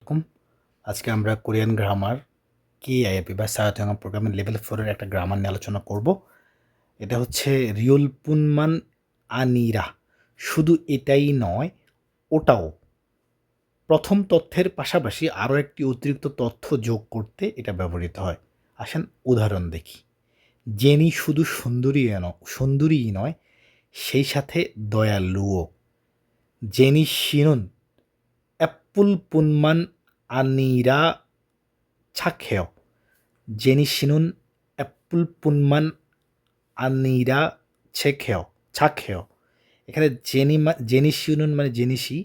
আলাইকুম। আজকে আমরা কোরিয়ান গ্রামার KIAP বা সায়াথং প্রোগ্রামের লেভেল 4 এর একটা গ্রামার নিয়ে আলোচনা করব। এটা হচ্ছে রিওল পুনমান আনিরা। শুধু এটাই নয়, ওটাও। প্রথম তথ্যের পাশাপাশি আরও একটি অতিরিক্ত তথ্য যোগ করতে এটা ব্যবহৃত হয়। আসেন উদাহরণ দেখি। জেনি শুধু সুন্দরীই নয়, সেই সাথে দয়ালুও। জেনি শিনুন অ্যাপ্পল পুনমান আনিরা 착해요. 제니 씨는 애플뿐만 아니라 착해요. এখানে জেনি শিনুন মানে জেনি শি,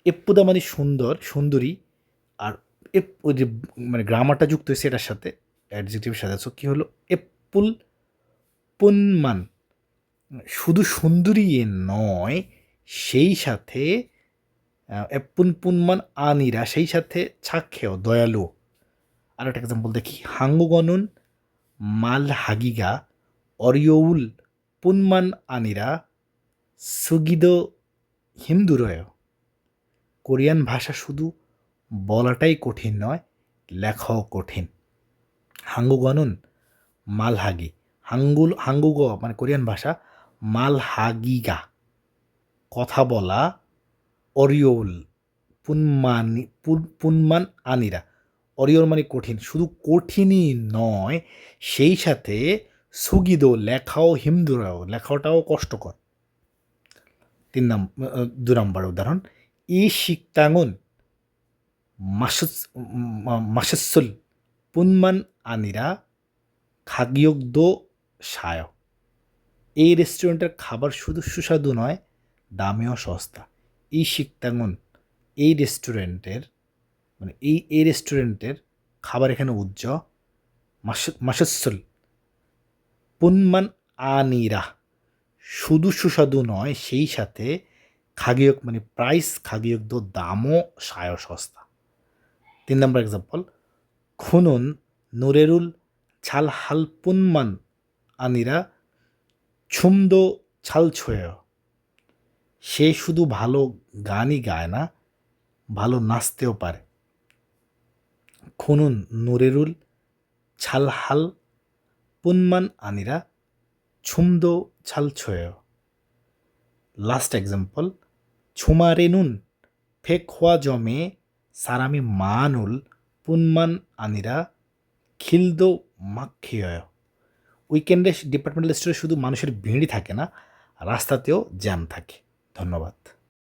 এপ্পুদা মানে সুন্দরী, আর ওই যে মানে গ্রামারটা যুক্ত হয়েছে এটার সাথে, অ্যাডজেক্টিভের সাথে। সো কী হলো? এপ্পুল পুনমান, শুধু সুন্দরী নয়, সেই সাথে এপ্পুন পুনমান আনিরা, সেই সাথে 착해요, দয়ালু। আর একটা এক্সাম্পল দেখি। 한국어는 말하기가 어려울 뿐만 아니라 쓰기도 힘들어요. কোরিয়ান ভাষা শুধু বলাটাই কঠিন নয়, লেখাও কঠিন। 한국어는 말하기, 한국어 মানে কোরিয়ান ভাষা, 말하기가 কথা বলা, 어려울 뿐만 아니라, অরিয়র মানে কঠিন, শুধু কঠিনই নয়, সেই সাথে সুগিদো লেখাও হিমদুরাও, লেখাটাও কষ্টকর। 2 নম্বর উদাহরণ। 이 식당은 맛있을 뿐만 아니라 가격도 싸요. এই রেস্টুরেন্টের খাবার শুধু সুস্বাদু নয়, দামেও সস্তা। 이 식당은 এই রেস্টুরেন্টের মানে এই রেস্টুরেন্টের খাবার এখানে মাসুসুল পুনমান আনিরা, শুধু সুস্বাদু নয়, সেই সাথে খাগিয়ক মানে প্রাইস, খাগিয়ক দো দামও সায় সস্তা। 3 নম্বর এক্সাম্পল। খুনুন নোরেরুল ছালহাল পুনমান আনিরা ছুমদো ছাল ছোয়। সে শুধু ভালো গানই গায় না, ভালো নাচতেও পারে। খুনুন নোরেরুল ছালহাল পুনমান আনিরা ছুমদো ছাল ছোয়। Last example. ছুমারেনুন ফেকওয়াজমে সারামি মানুল পুনমান আনিরা খিলদো মাক্ষিয়। উইকেন্ডে ডিপার্টমেন্টাল স্টোরে শুধু মানুষের ভিড়ই থাকে না, রাস্তাতেও জ্যাম থাকে। ধন্যবাদ।